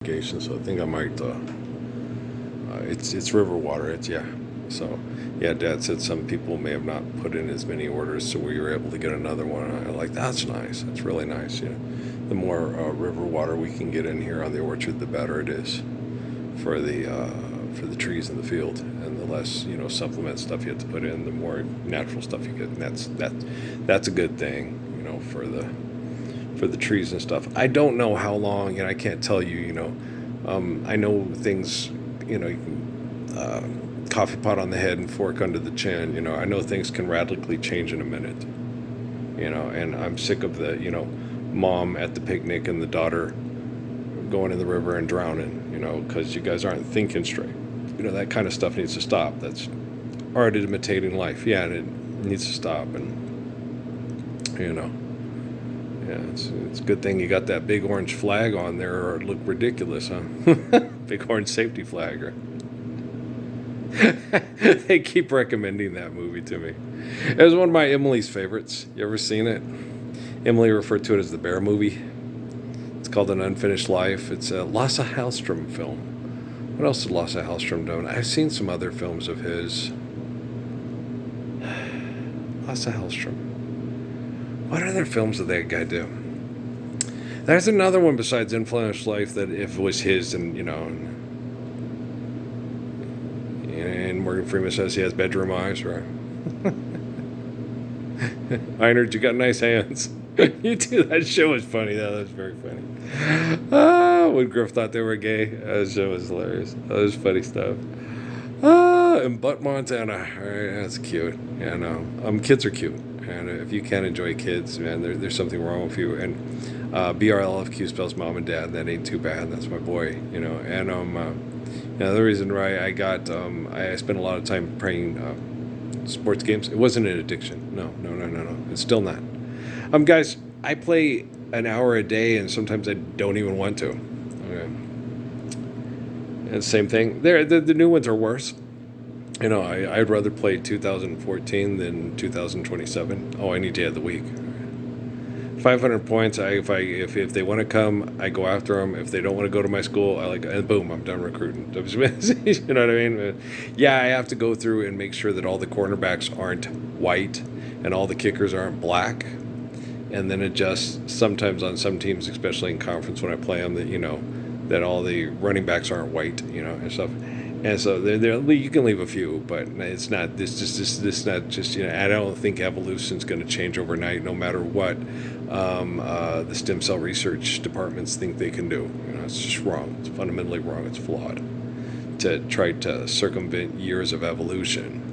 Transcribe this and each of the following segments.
irrigation, so I think I might. It's river water. It's yeah. So yeah, Dad said some people may have not put in as many orders, so we were able to get another one. I like that's nice. That's really nice. You know, the more river water we can get in here on the orchard, the better it is for the trees in the field, and the less supplement stuff you have to put in, the more natural stuff you get, and that's a good thing. For the trees and stuff. I don't know how long, and I can't tell you. I know things. You can coffee pot on the head and fork under the chin. I know things can radically change in a minute. And I'm sick of the mom at the picnic and the daughter going in the river and drowning. Because you guys aren't thinking straight. That kind of stuff needs to stop. That's art imitating life. Yeah, and it needs to stop. And yeah, it's a good thing you got that big orange flag on there, or it looked ridiculous, huh? Big orange safety flag. They keep recommending that movie to me. It was one of my Emily's favorites. You ever seen it? Emily referred to it as the bear movie. It's called An Unfinished Life. It's a Lasse Hallström film. What else did Lasse Hallström do? I've seen some other films of his. Lasse Hallström. What other films did that guy do? There's another one besides Unfinished Life that if it was his, and Morgan Freeman says he has bedroom eyes, right? Einard, you got nice hands. You too. That show was funny. That was very funny. When Griff thought they were gay, that show was hilarious. That was funny stuff. And Butt Montana. All right, that's cute. Yeah, no. Kids are cute. And if you can't enjoy kids, man, there's something wrong with you. And BRLFQ spells mom and dad. That ain't too bad. That's my boy, And the reason why I spent a lot of time playing sports games. It wasn't an addiction. No. It's still not. Guys, I play an hour a day, and sometimes I don't even want to. Okay. And same thing. The new ones are worse. I'd rather play 2014 than 2027. Oh, I need to add the week. 500 points. If they want to come, I go after them. If they don't want to go to my school, and boom, I'm done recruiting. You know what I mean? Yeah, I have to go through and make sure that all the cornerbacks aren't white and all the kickers aren't black. And then adjust sometimes on some teams, especially in conference when I play them, that all the running backs aren't white, and stuff. And so you can leave a few, but it's not this not just I don't think evolution's going to change overnight, no matter what the stem cell research departments think they can do. It's just wrong. It's fundamentally wrong. It's flawed to try to circumvent years of evolution.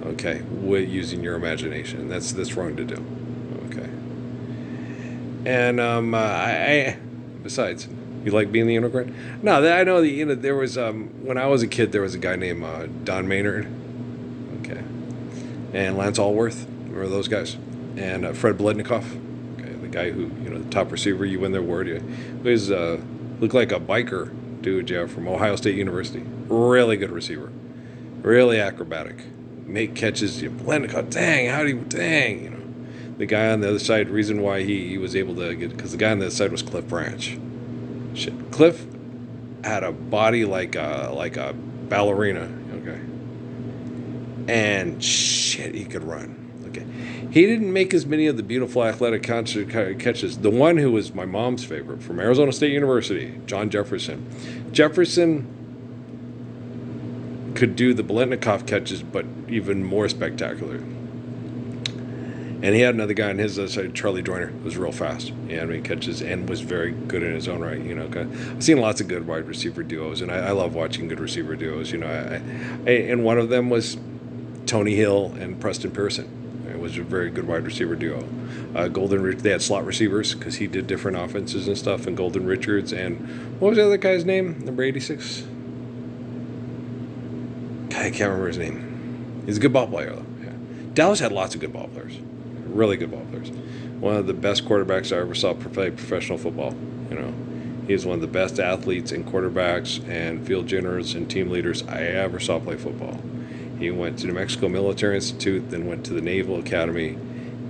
Okay, with using your imagination, that's wrong to do. Okay, and besides. You like being the immigrant? No, I know there was when I was a kid there was a guy named Don Maynard, okay, and Lance Allworth. Remember those guys? And Fred Biletnikoff, okay, the guy who the top receiver. You win the award. He was looked like a biker dude, yeah, from Ohio State University. Really good receiver, really acrobatic, make catches. Biletnikoff, dang. The guy on the other side. Reason why he was able to get because the guy on the other side was Cliff Branch. Shit. Cliff had a body like a ballerina, okay, and shit, he could run. Okay, he didn't make as many of the beautiful athletic catches. The one who was my mom's favorite from Arizona State University, John Jefferson. Jefferson could do the Biletnikoff catches, but even more spectacular. And he had another guy on his side, Charlie Joyner, who was real fast. He had many catches and was very good in his own right. I've seen lots of good wide receiver duos, and I love watching good receiver duos. And one of them was Tony Hill and Preston Pearson. It was a very good wide receiver duo. They had slot receivers because he did different offenses and stuff. And Golden Richards and what was the other guy's name? Number 86. I can't remember his name. He's a good ball player though. Yeah. Dallas had lots of good ball players. Really good ball players. One of the best quarterbacks I ever saw play professional football. He's one of the best athletes and quarterbacks and field generals and team leaders I ever saw play football. He went to New Mexico Military Institute, then went to the Naval Academy,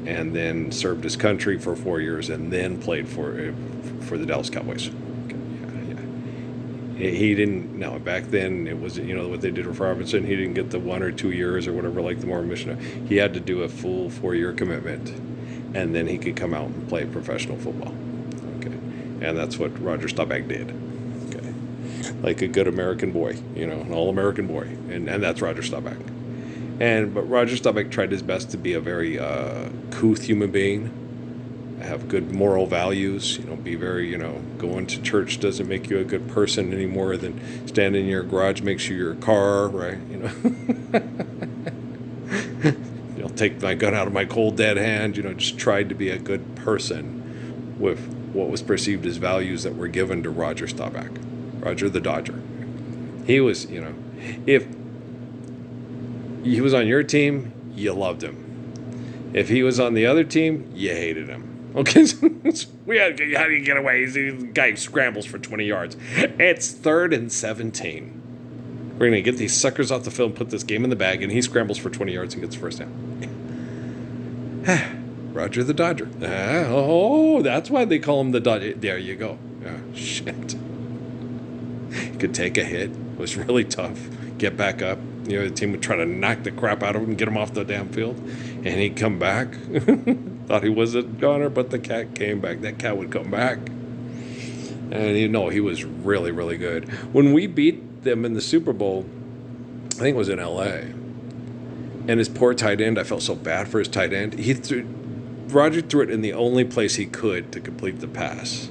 and then served his country for 4 years, and then played for the Dallas Cowboys. Okay, yeah. He didn't. No, back then it was what they did with Robinson. He didn't get the 1 or 2 years or whatever like the more missionary. He had to do a full 4-year commitment, and then he could come out and play professional football. Okay, and that's what Roger Staubach did. Okay, like a good American boy, an all-American boy, and that's Roger Staubach. But Roger Staubach tried his best to be a very couth human being, have good moral values, be very, going to church doesn't make you a good person any more than standing in your garage makes you your car, right? Take my gun out of my cold dead hand, just tried to be a good person with what was perceived as values that were given to Roger Staubach, Roger the Dodger. He was, if he was on your team, you loved him. If he was on the other team, you hated him. Okay, how do you get away? The guy scrambles for 20 yards. It's 3rd and 17. We're going to get these suckers off the field, put this game in the bag, and he scrambles for 20 yards and gets the first down. Roger the Dodger. That's why they call him the Dodger. There you go. Shit. He could take a hit. It was really tough. Get back up. The team would try to knock the crap out of him, get him off the damn field, and he'd come back. Thought he was a goner, but the cat came back. That cat would come back. And he was really, really good. When we beat them in the Super Bowl, I think it was in L.A., and his poor tight end, I felt so bad for his tight end. Roger threw it in the only place he could to complete the pass.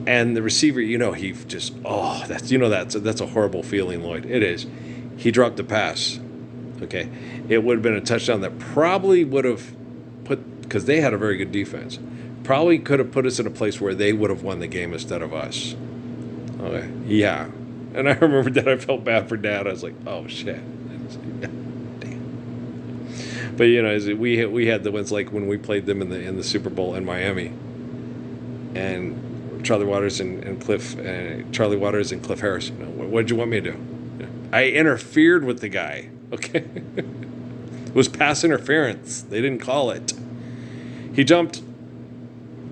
And the receiver, he just, that's a horrible feeling, Lloyd. It is. He dropped the pass. Okay. It would have been a touchdown that probably would have because they had a very good defense, probably could have put us in a place where they would have won the game instead of us. Okay. Yeah. And I remember that I felt bad for Dad. I was like, oh, shit. Damn. But, we had the ones like when we played them in the Super Bowl in Miami. And Charlie Waters and Cliff Harris. What did you want me to do? I interfered with the guy. Okay. It was pass interference. They didn't call it. He jumped,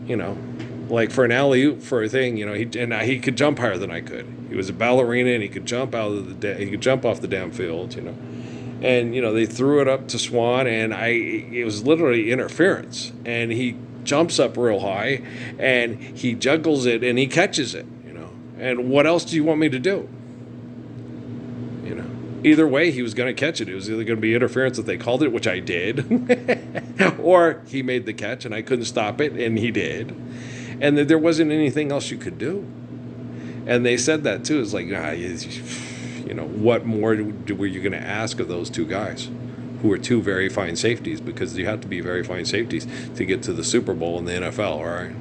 like for an alley-oop for a thing, he could jump higher than I could. He was a ballerina and he could jump he could jump off the damn field, And they threw it up to Swan and it was literally interference. And he jumps up real high and he juggles it and he catches it, And what else do you want me to do? Either way, he was going to catch it. It was either going to be interference if they called it, which I did, or he made the catch and I couldn't stop it, and he did. And there wasn't anything else you could do. And they said that too. It's like, what more were you going to ask of those two guys, who were two very fine safeties? Because you have to be very fine safeties to get to the Super Bowl in the NFL, all right?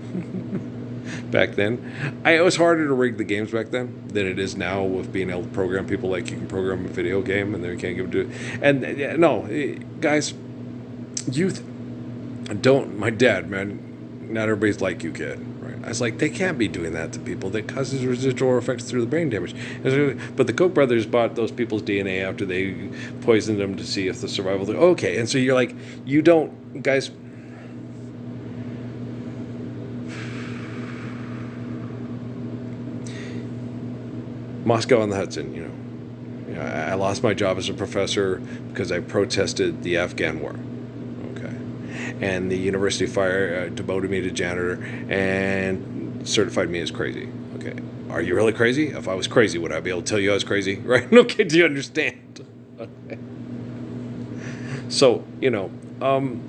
Back then, it was harder to rig the games back then than it is now with being able to program people like you can program a video game and then you can't give it to. And no, guys, youth don't. My dad, man, not everybody's like you, kid. Right? I was like, they can't be doing that to people. That causes residual effects through the brain damage. But the Koch brothers bought those people's DNA after they poisoned them to see if the survival. Okay, and so you're like, you don't, guys. Moscow on the Hudson, I lost my job as a professor because I protested the Afghan war. Okay. And the university demoted me to janitor and certified me as crazy. Okay. Are you really crazy? If I was crazy, would I be able to tell you I was crazy? Right? Okay, do you understand? Okay. So, and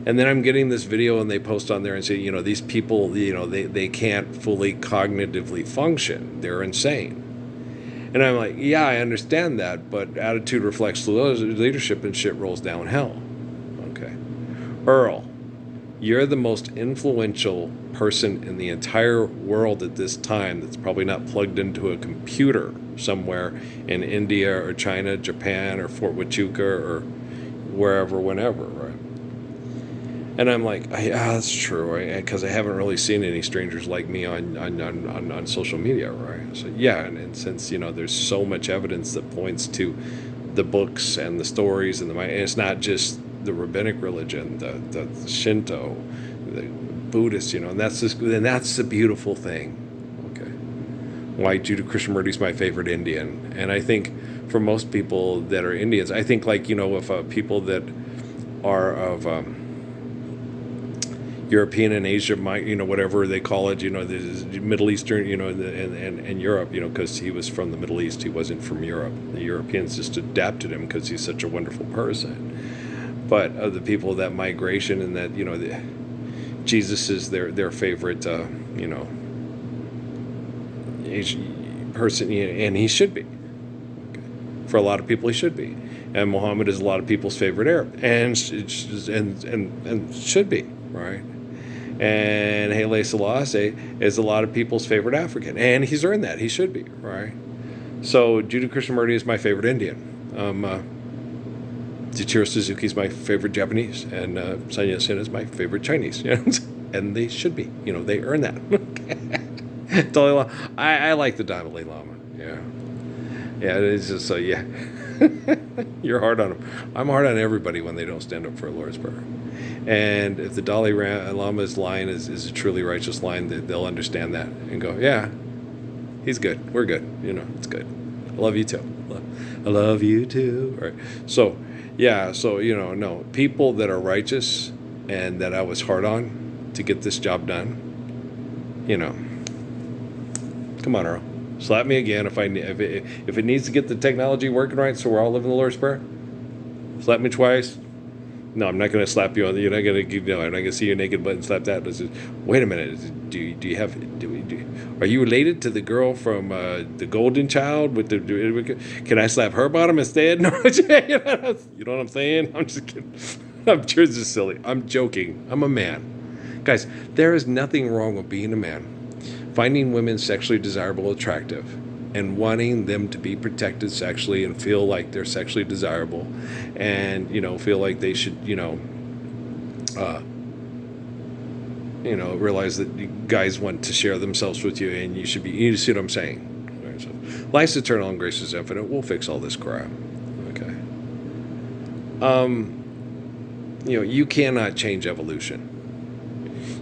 then I'm getting this video and they post on there and say, these people, they can't fully cognitively function. They're insane. And I'm like, yeah, I understand that, but attitude reflects leadership and shit rolls downhill. Okay. Earl, you're the most influential person in the entire world at this time that's probably not plugged into a computer somewhere in India or China, Japan, or Fort Huachuca or wherever, whenever, right? And I'm like, yeah, that's true, right? Because I haven't really seen any strangers like me on social media, right? So yeah, and since there's so much evidence that points to the books and the stories and it's not just the rabbinic religion, the Shinto, the Buddhist, and that's the beautiful thing. Okay, why Judah Krishnamurti is my favorite Indian. And I think for most people that are Indians, I think like, if people that are of European and Asia, whatever they call it, the Middle Eastern, and Europe, because he was from the Middle East, he wasn't from Europe. The Europeans just adapted him because he's such a wonderful person. But of the people, that migration and that, Jesus is their favorite, Asian person, and he should be. Okay. For a lot of people, he should be. And Muhammad is a lot of people's favorite Arab, and should be, right? And Haile Selassie is a lot of people's favorite African, and he's earned that. He should be, right? So Judah Krishnamurti is my favorite Indian. Ichiro Suzuki is my favorite Japanese, and Sun Yat-sen is my favorite Chinese. And they should be. They earn that. Dalai Lama. I like the Dalai Lama. Yeah. Yeah, it is just so, yeah. You're hard on them. I'm hard on everybody when they don't stand up for a Lord's Prayer. And if the Dalai Lama's line is a truly righteous line, they'll understand that and go, yeah, he's good. We're good. It's good. I love you too. I love you too. All right. So, yeah. So, no. People that are righteous and that I was hard on to get this job done, come on, Earl. Slap me again if it needs to get the technology working right so we're all living the Lord's Prayer. Slap me twice. No, I'm not going to slap you on. You're not going to. I'm not going to see your naked butt and slap that. Wait a minute. Are you related to the girl from the Golden Child with the? Can I slap her bottom instead? No, you know what I'm saying. I'm just kidding. I'm just silly. I'm joking. I'm a man, guys. There is nothing wrong with being a man, finding women sexually desirable, attractive, and wanting them to be protected sexually and feel like they're sexually desirable, and feel like they should realize that guys want to share themselves with you, and you see what I'm saying. Right, so, life's eternal and grace is infinite. We'll fix all this crap. Okay. You cannot change evolution.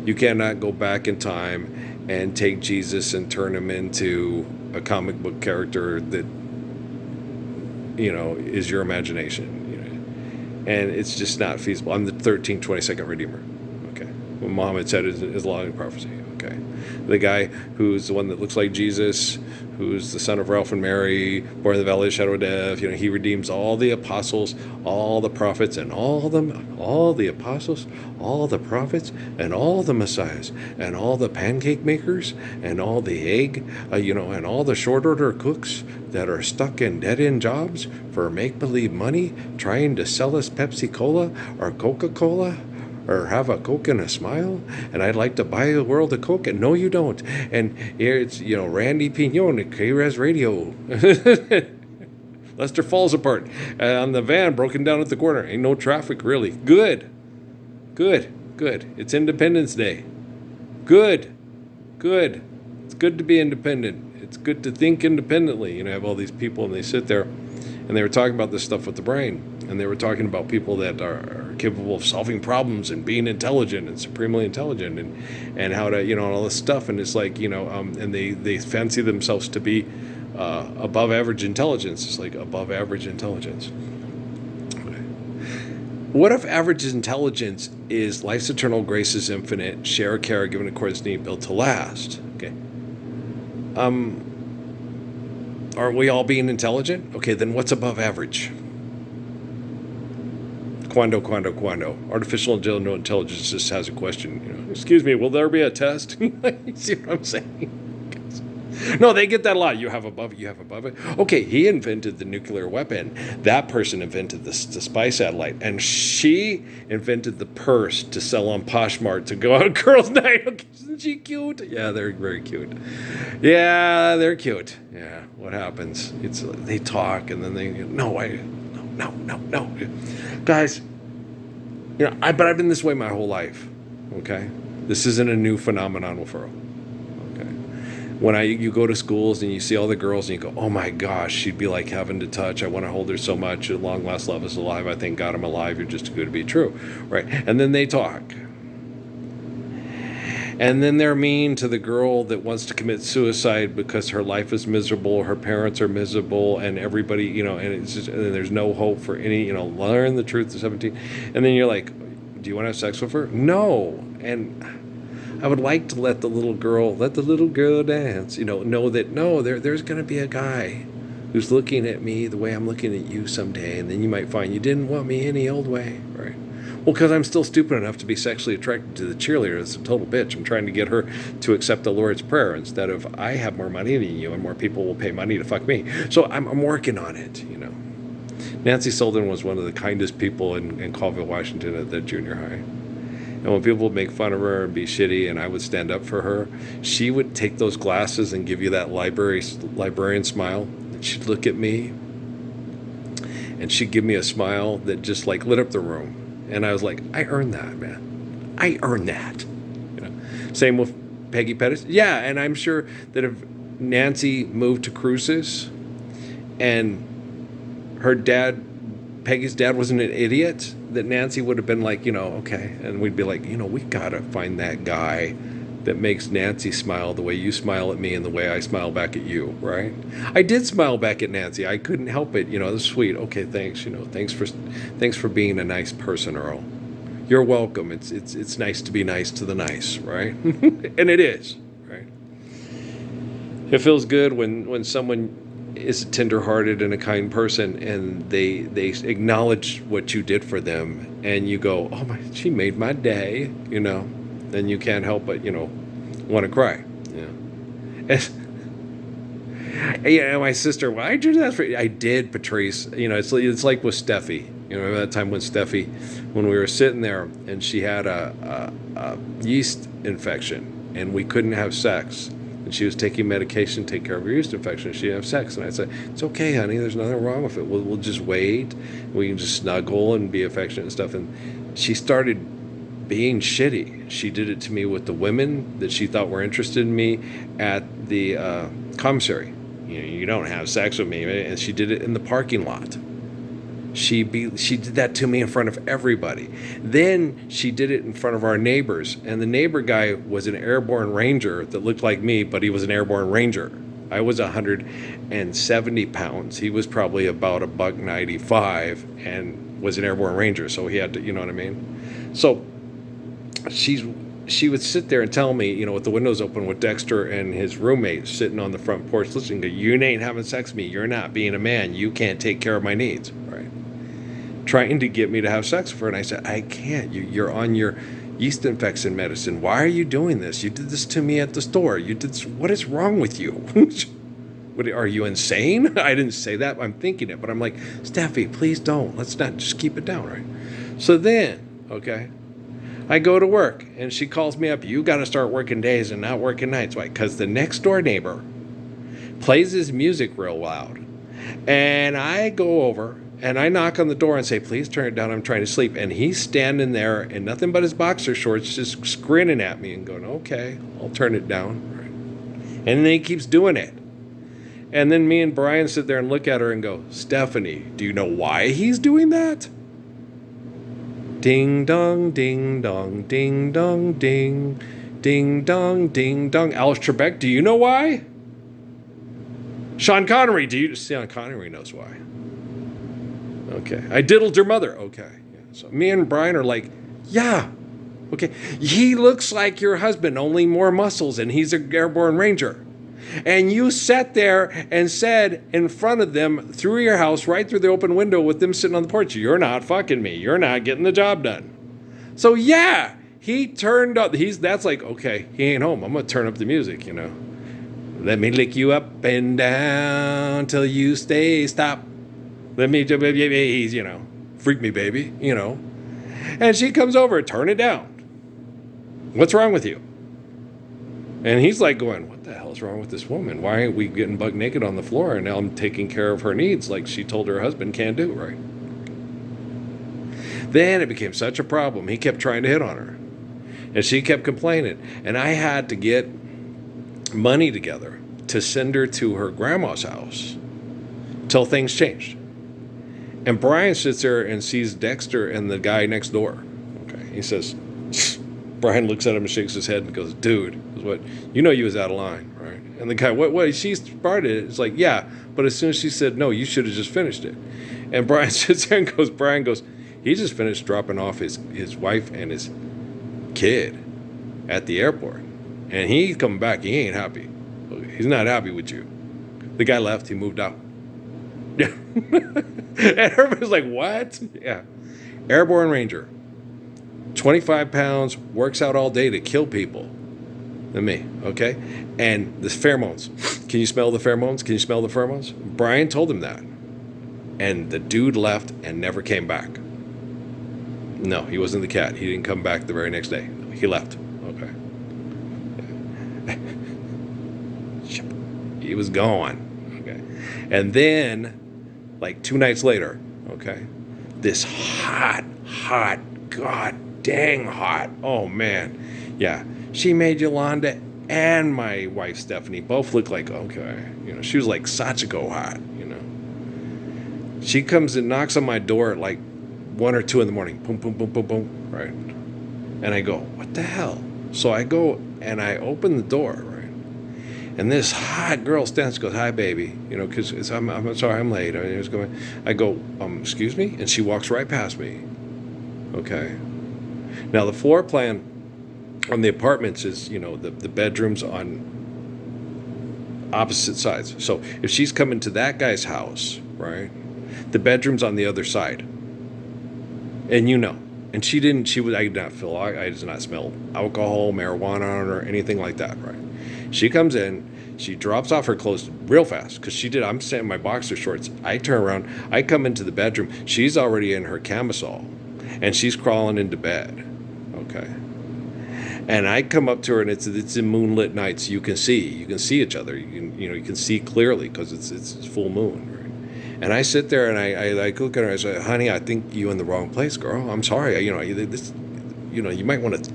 You cannot go back in time and take Jesus and turn him into a comic book character that is your imagination, and it's just not feasible. I'm the 1322nd Redeemer. Okay, what Muhammad said is Islamic prophecy. Okay, the guy who's the one that looks like Jesus, who's the son of Ralph and Mary, born in the valley of the shadow of death. He redeems all the apostles, all the prophets, and all the apostles, all the prophets, and all the messiahs, and all the pancake makers, and all the egg, and all the short order cooks that are stuck in dead-end jobs for make-believe money, trying to sell us Pepsi-Cola or Coca-Cola, or have a Coke and a smile, and I'd like to buy a world of Coke, and no, you don't. And here it's, Randy Pignon at KRES Radio. Lester falls apart on the van, broken down at the corner. Ain't no traffic, really. Good. It's Independence Day. Good. It's good to be independent. It's good to think independently. I have all these people, and they sit there, and they were talking about this stuff with the brain. And they were talking about people that are capable of solving problems and being intelligent and supremely intelligent, and how to, all this stuff. And it's like, and they fancy themselves to be above average intelligence. It's like above average intelligence. Okay. What if average intelligence is life's eternal, grace is infinite, share care given accordance to need, built to last? Okay. Aren't we all being intelligent? Okay, then what's above average? Quando. Artificial intelligence just has a question. Excuse me, will there be a test? You see what I'm saying? No, they get that a lot. You have above it. Okay, he invented the nuclear weapon. That person invented the spy satellite. And she invented the purse to sell on Poshmark to go on girls' night. Okay, isn't she cute? Yeah, they're very cute. Yeah, they're cute. Yeah, what happens? They talk, and then they no. Guys, but I've been this way my whole life. Okay, this isn't a new phenomenon with Earl. Okay, when you go to schools and you see all the girls and you go, oh my gosh, she'd be like heaven to touch. I want to hold her so much. At long last, love is alive. I thank God I'm alive. You're just too good to be true, right? And then they talk, And then they're mean to the girl that wants to commit suicide because her life is miserable, her parents are miserable, and everybody, and it's just, and there's no hope for any, learn the truth at 17. And then you're like, do you want to have sex with her? No. And I would like to let the little girl dance, know that, no, there's going to be a guy who's looking at me the way I'm looking at you someday. And then you might find you didn't want me any old way, right? Well, because I'm still stupid enough to be sexually attracted to the cheerleader. It's a total bitch. I'm trying to get her to accept the Lord's Prayer instead of I have more money than you and more people will pay money to fuck me. So I'm working on it, Nancy Solden was one of the kindest people in Colville, Washington at the junior high. And when people would make fun of her and be shitty and I would stand up for her, she would take those glasses and give you that librarian smile. And she'd look at me and she'd give me a smile that just like lit up the room. And I was like, I earned that, man. I earned that. Same with Peggy Pettis. Yeah, and I'm sure that if Nancy moved to Cruces and her dad, Peggy's dad, wasn't an idiot, that Nancy would have been like, okay. And we'd be like, we got to find that guy that makes Nancy smile the way you smile at me and the way I smile back at you, right? I did smile back at Nancy. I couldn't help it. It was sweet. Okay, thanks. Thanks for being a nice person, Earl. You're welcome. It's nice to be nice to the nice, right? And it is, right? It feels good when someone is tenderhearted and a kind person and they acknowledge what you did for them and you go, oh my, she made my day, then you can't help but, want to cry. My sister, why did you do that for? I did, Patrice. It's like with Steffi. Remember that time when we were sitting there and she had a yeast infection and we couldn't have sex. And she was taking medication to take care of her yeast infection. She didn't have sex. And I said, it's okay, honey. There's nothing wrong with it. We'll just wait. We can just snuggle and be affectionate and stuff. And she started being shitty. She did it to me with the women that she thought were interested in me at the commissary. You don't have sex with me. And she did it in the parking lot. She did that to me in front of everybody. Then she did it in front of our neighbors. And the neighbor guy was an airborne ranger that looked like me, but he was an airborne ranger. I was 170 pounds. He was probably about $195 and was an airborne ranger. So he had to, you know what I mean? So she would sit there and tell me, with the windows open with Dexter and his roommate sitting on the front porch listening, you ain't having sex with me. You're not being a man. You can't take care of my needs, right? Trying to get me to have sex with her. And I said, I can't. You're on your yeast infection medicine. Why are you doing this? You did this to me at the store. You did this. What is wrong with you? What, are you insane? I didn't say that. I'm thinking it. But I'm like, Steffi, please don't. Let's not just keep it down, right? So then, okay, I go to work and she calls me up. You got to start working days and not working nights. Why? Because the next door neighbor plays his music real loud. And I go over and I knock on the door and say, please turn it down. I'm trying to sleep. And he's standing there in nothing but his boxer shorts, just grinning at me and going, okay, I'll turn it down. Right. And then he keeps doing it. And then me and Brian sit there and look at her and go, Stephanie, do you know why he's doing that? Ding dong, ding dong, ding dong, ding, ding dong, ding dong. Alice Trebek, do you know why? Sean Connery, Sean Connery knows why. Okay. I diddled your mother. Okay. Yeah. So me and Brian are like, yeah. Okay. He looks like your husband, only more muscles, and he's an airborne ranger. And you sat there and said in front of them through your house, right through the open window with them sitting on the porch, you're not fucking me. You're not getting the job done. So yeah, he turned up. That's like, okay, he ain't home. I'm going to turn up the music, Let me lick you up and down till you stop. Let me, freak me, baby, And she comes over, turn it down. What's wrong with you? And he's like going, what the hell's wrong with this woman? Why aren't we getting buck naked on the floor? And now I'm taking care of her needs like she told her husband can't do, right? Then it became such a problem. He kept trying to hit on her. And she kept complaining. And I had to get money together to send her to her grandma's house till things changed. And Brian sits there and sees Dexter and the guy next door. Okay, he says, Brian looks at him and shakes his head and goes, dude, what? You know you was out of line, right? And the guy, what? She started it. It's like, yeah, but as soon as she said no, you should have just finished it. And Brian sits there and goes, he just finished dropping off his wife and his kid at the airport. And he's coming back. He ain't happy. He's not happy with you. The guy left. He moved out. Yeah. And everybody's like, what? Yeah. Airborne Ranger. 25 pounds, works out all day to kill people. Than me, okay? And the pheromones. Can you smell the pheromones? Can you smell the pheromones? Brian told him that. And the dude left and never came back. No, he wasn't the cat. He didn't come back the very next day. He left. Okay. He was gone. Okay. And then, like 2 nights later, okay, this hot, god dang hot, oh man, yeah, she made Yolanda and my wife Stephanie both look like, okay, she was like Sachiko hot, She comes and knocks on my door at like 1 or 2 in the morning, boom, boom, boom, boom, boom, right? And I go, what the hell? So I go and I open the door, right? And this hot girl stands, goes, hi, baby, because I'm sorry I'm late. I go, excuse me? And she walks right past me. Okay. Now, the floor plan on the apartments is, the bedrooms on opposite sides. So if she's coming to that guy's house, right, the bedroom's on the other side. And and I did not feel, I did not smell alcohol, marijuana on her, anything like that, right? She comes in, she drops off her clothes real fast, because I'm sitting in my boxer shorts. I turn around, I come into the bedroom, she's already in her camisole, and she's crawling into bed, okay? And I come up to her, and it's a moonlit night, so you can see each other, you can see clearly, because it's full moon, right? And I sit there, and I look at her, I say, honey, I think you're in the wrong place, girl. I'm sorry, you might want to.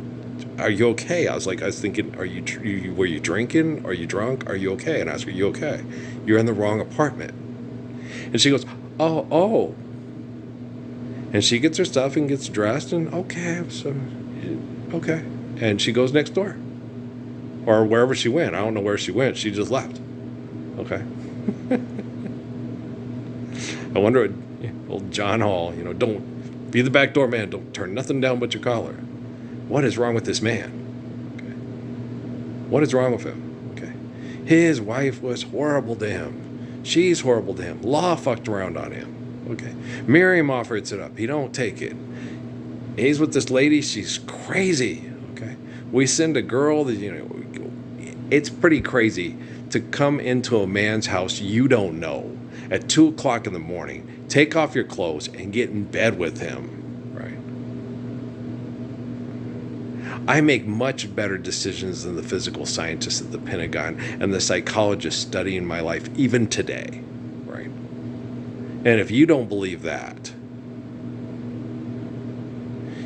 Are you okay? I was thinking, were you drinking? Are you drunk? Are you okay? And I asked her, are you okay? You're in the wrong apartment. And she goes, oh. And she gets her stuff and gets dressed and okay. And she goes next door. Or wherever she went. I don't know where she went. She just left. Okay. I wonder old John Hall, don't be the back door man. Don't turn nothing down but your collar. What is wrong with this man? Okay. What is wrong with him? Okay. His wife was horrible to him. She's horrible to him. Law fucked around on him. Okay. Miriam offers it up. He don't take it. He's with this lady. She's crazy. Okay. We send a girl that, it's pretty crazy to come into a man's house you don't know at 2 o'clock in the morning, take off your clothes and get in bed with him. I make much better decisions than the physical scientists at the Pentagon and the psychologists studying my life even today, right? And if you don't believe that,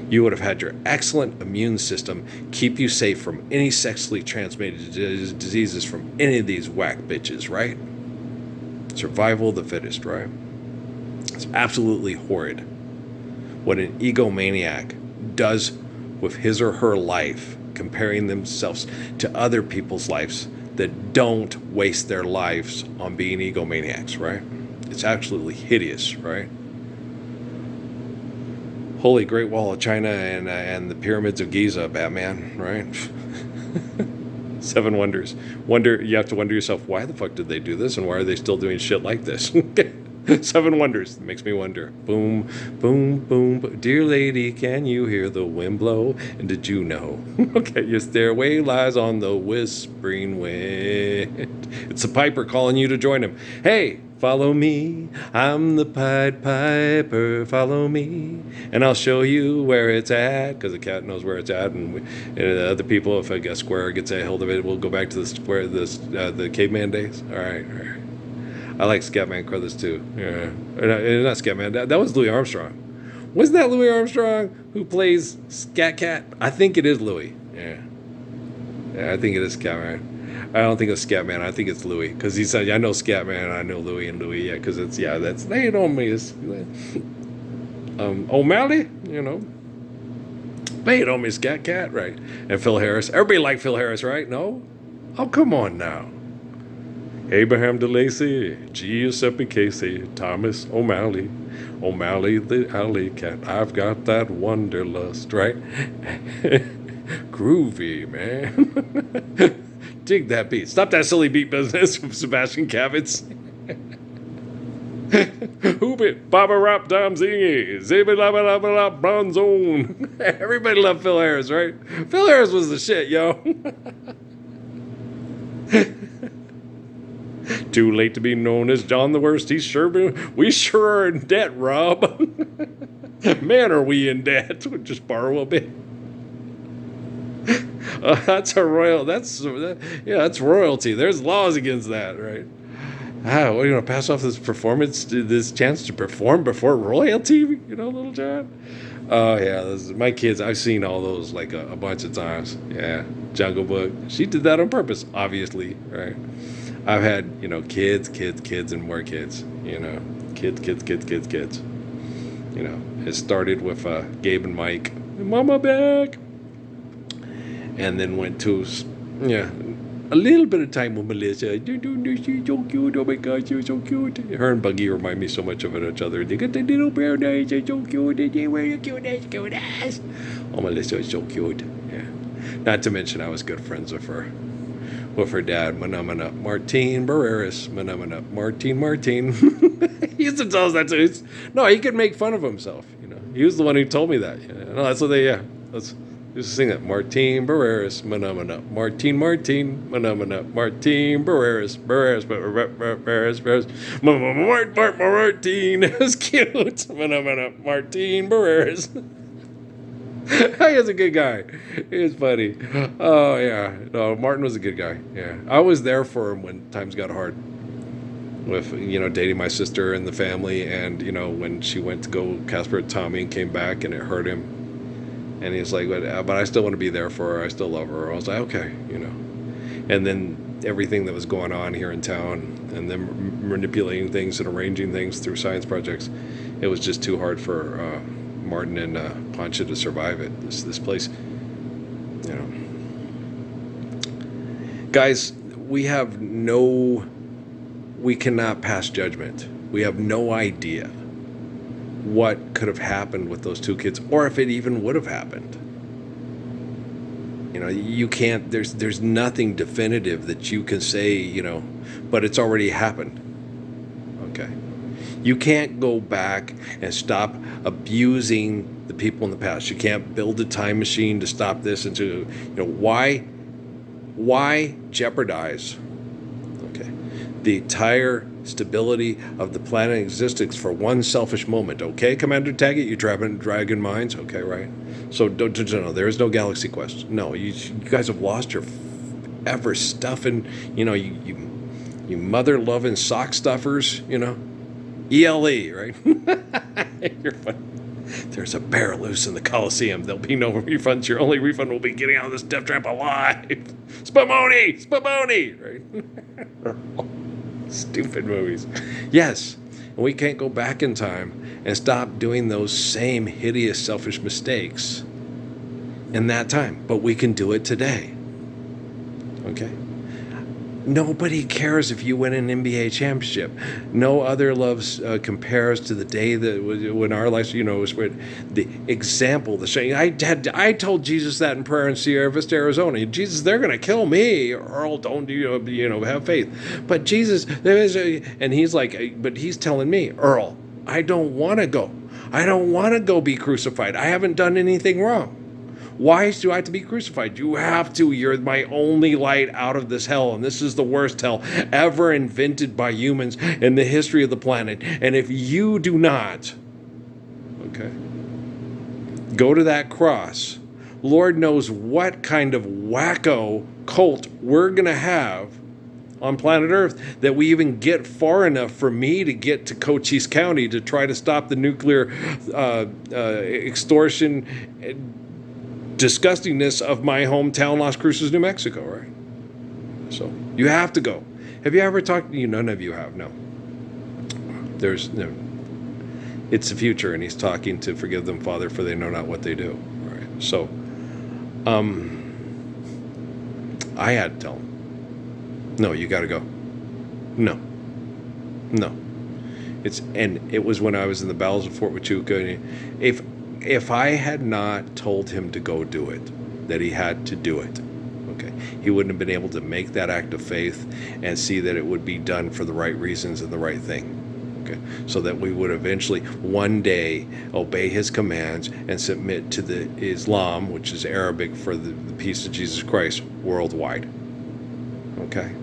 you would have had your excellent immune system keep you safe from any sexually transmitted diseases from any of these whack bitches, right? Survival of the fittest, right? It's absolutely horrid what an egomaniac does with his or her life, comparing themselves to other people's lives that don't waste their lives on being egomaniacs, right? It's absolutely hideous, right? Holy Great Wall of China and the Pyramids of Giza, Batman, right? 7 wonders. You have to wonder yourself, why the fuck did they do this, and why are they still doing shit like this? 7 wonders. It makes me wonder. Boom, boom, boom. Dear lady, can you hear the wind blow? And did you know? Okay, your stairway lies on the whispering wind. It's the piper calling you to join him. Hey, follow me. I'm the Pied Piper. Follow me, and I'll show you where it's at. Because the cat knows where it's at, and the other people, if a square gets a hold of it, we'll go back to the square, the caveman days. All right. I like Scatman Crothers too. Yeah, not Scatman. That was Louis Armstrong. Wasn't that Louis Armstrong who plays Scat Cat? I think it is Louis. Yeah, I think it is Scatman. I don't think it's Scatman. I think it's Louis, because he said, I know Scatman, I know Louis and Louis. Yeah, because that's they don't me. It's O'Malley, But you know me, Scat Cat, right? And Phil Harris. Everybody liked Phil Harris, right? No? Oh, come on now. Abraham DeLacy, Giuseppe Casey, Thomas O'Malley, O'Malley the Alley Cat. I've got that wanderlust, right? Groovy, man. Dig that beat. Stop that silly beat business from Sebastian Kavitz. Hoop it, Baba Rap Dom Zingy, Zibi Laba Laba Laba Bronzone. Everybody loved Phil Harris, right? Phil Harris was the shit, yo. Too late to be known as John the Worst. We sure are in debt, Rob. Man, are we in debt? We'll just borrow a bit. That's royalty. There's laws against that, right? What are you gonna pass off this chance to perform before royalty? You know, Little John. Oh yeah, my kids. I've seen all those like a bunch of times. Yeah, Jungle Book. She did that on purpose, obviously, right? I've had kids, and more kids. Kids. It started with Gabe and Mike. Mama back. And then went to, a little bit of time with Melissa. She's so cute. Oh my gosh, you're so cute. Her and Buggy remind me so much of each other. They got the little brown eyes. They're so cute. They wear your cute eyes. Oh, Melissa is so cute. Yeah. Not to mention, I was good friends with her. With her dad, Manamana Martin Barreras. Manamana Martin. He used to tell us that too. No, he could make fun of himself. He was the one who told me that. No, that's what they. Yeah, let's just sing that. Martin Barreras. Manamana Martin. Manamana Martin Barreras. Martin. It was cute. Manamana Martin Barreras. He is a good guy. He was funny. Oh, yeah. No, Martin was a good guy. Yeah. I was there for him when times got hard with, dating my sister and the family. And, when she went to go Casper at Tommy and came back and it hurt him. And he's like, but I still want to be there for her. I still love her. I was like, okay, And then everything that was going on here in town and them manipulating things and arranging things through science projects, it was just too hard for Martin and Pancha to survive it. This place, guys, we cannot pass judgment. We have no idea what could have happened with those two kids, or if it even would have happened. You can't. There's nothing definitive that you can say. But it's already happened. Okay. You can't go back and stop abusing the people in the past. You can't build a time machine to stop this and to, why jeopardize, the entire stability of the planet existence for one selfish moment? Okay, Commander Taggart, you dragon minds. Okay, right. So no, there is no Galaxy Quest. No, you guys have lost your ever stuffing. You mother loving sock stuffers. ELE, right? You're funny. There's a bear loose in the Coliseum. There'll be no refunds. Your only refund will be getting out of this death trap alive. Spumoni, right? Stupid movies. Yes, and we can't go back in time and stop doing those same hideous, selfish mistakes in that time. But we can do it today. Okay? Nobody cares if you win an NBA championship. No other love compares to the day that when our lives, was where the example, the shame. I told Jesus that in prayer in Sierra Vista, Arizona. Jesus, they're going to kill me. Earl, don't have faith. But Jesus, and he's like, but he's telling me, Earl, I don't want to go. I don't want to go be crucified. I haven't done anything wrong. Why do I have to be crucified? You have to. You're my only light out of this hell, and this is the worst hell ever invented by humans in the history of the planet. And if you do not, go to that cross, Lord knows what kind of wacko cult we're going to have on planet Earth that we even get far enough for me to get to Cochise County to try to stop the nuclear extortion disgustingness of my hometown, Las Cruces, New Mexico, right? So you have to go. Have you ever talked? None of you have. No. There's no. It's the future, and he's talking to forgive them, Father, for they know not what they do. All right. So, I had to tell him, no, you got to go. No. It was when I was in the bowels of Fort Huachuca. If I had not told him to go do it, that he had to do it, okay, he wouldn't have been able to make that act of faith and see that it would be done for the right reasons and the right thing. Okay, so that we would eventually one day obey his commands and submit to the Islam, which is Arabic for the peace of Jesus Christ, worldwide. Okay.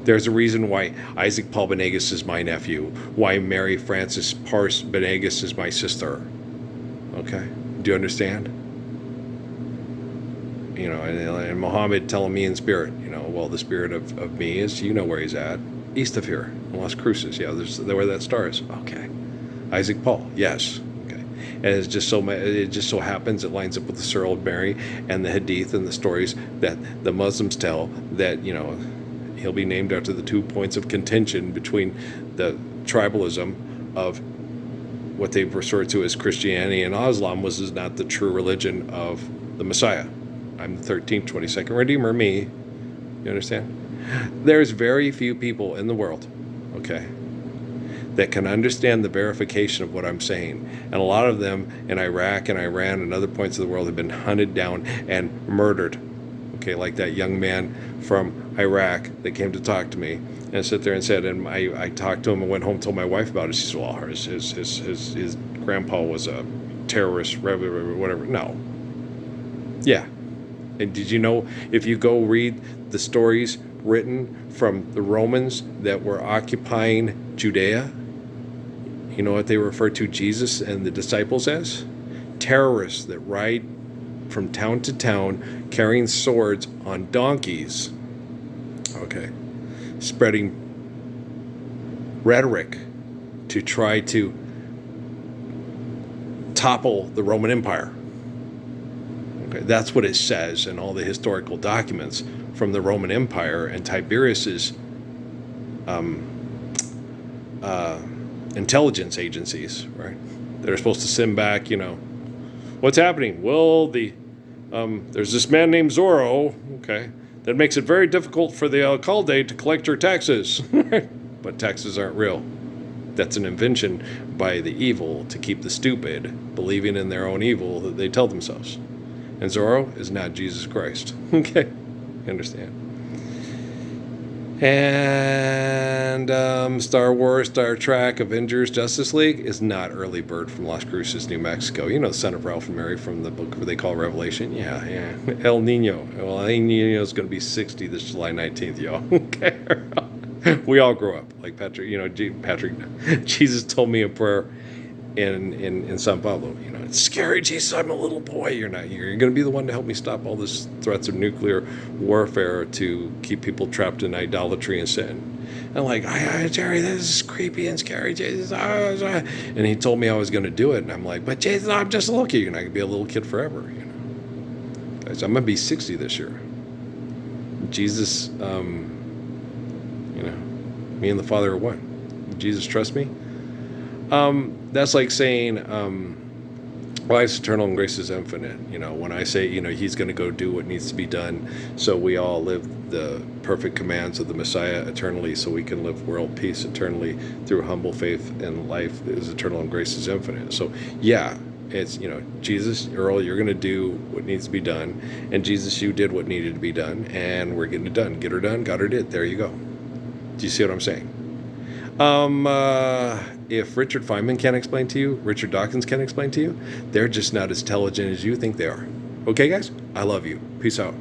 There's a reason why Isaac Paul Benegas is my nephew, why Mary Frances Parse Benegas is my sister. Okay? Do you understand? You know, and Muhammad telling me in spirit, you know, well, the spirit of me is, you know where he's at, east of here, in Las Cruces. Yeah, there's where that star is. Okay. Isaac Paul, yes. Okay. And it just so happens it lines up with the Surah Mary and the Hadith and the stories that the Muslims tell that, you know, he'll be named after the 2 points of contention between the tribalism of what they refer to as Christianity and Islam is not the true religion of the Messiah. I'm the 13th, 22nd Redeemer, me. You understand? There's very few people in the world, okay, that can understand the verification of what I'm saying. And a lot of them in Iraq and Iran and other points of the world have been hunted down and murdered. Okay, like that young man from Iraq that came to talk to me and sit there and said, and I talked to him and went home and told my wife about it. She said, well, his grandpa was a terrorist, whatever. No. Yeah. And did you know, if you go read the stories written from the Romans that were occupying Judea, you know what they refer to Jesus and the disciples as? Terrorists that ride from town to town carrying swords on donkeys, okay, spreading rhetoric to try to topple the Roman Empire. Okay, that's what it says in all the historical documents from the Roman Empire and Tiberius's intelligence agencies, right? They're supposed to send back, you know, what's happening? Well, there's this man named Zorro, okay, that makes it very difficult for the alcalde to collect your taxes. But taxes aren't real. That's an invention by the evil to keep the stupid believing in their own evil that they tell themselves. And Zorro is not Jesus Christ. Okay? You understand? And Star Wars, Star Trek, Avengers, Justice League is not Early Bird from Las Cruces, New Mexico. You know the son of Ralph and Mary from the book they call Revelation? Yeah. El Nino. Well, El Nino is going to be 60 this July 19th, y'all. Okay? We all grow up. Like Patrick, you know, Jesus told me a prayer in San Pablo. You know, it's scary, Jesus, I'm a little boy. You're not here. You're going to be the one to help me stop all this threats of nuclear warfare to keep people trapped in idolatry and sin. And like, Jerry, this is creepy and scary, Jesus. And he told me I was going to do it. And I'm like, but Jesus, I'm just a little kid. You're not going to be a little kid forever. You know, guys, I'm going to be 60 this year. Jesus, you know, me and the Father are one. Jesus, trust me. That's like saying, life's eternal and grace is infinite. You know, when I say, you know, he's going to go do what needs to be done so we all live the perfect commands of the Messiah eternally, so we can live world peace eternally through humble faith, and life is eternal and grace is infinite. So, yeah, it's, you know, Jesus, Earl, you're going to do what needs to be done. And Jesus, you did what needed to be done. And we're getting it done. Get her done, got her did. There you go. Do you see what I'm saying? If Richard Feynman can't explain to you, Richard Dawkins can't explain to you, they're just not as intelligent as you think they are. Okay, guys? I love you. Peace out.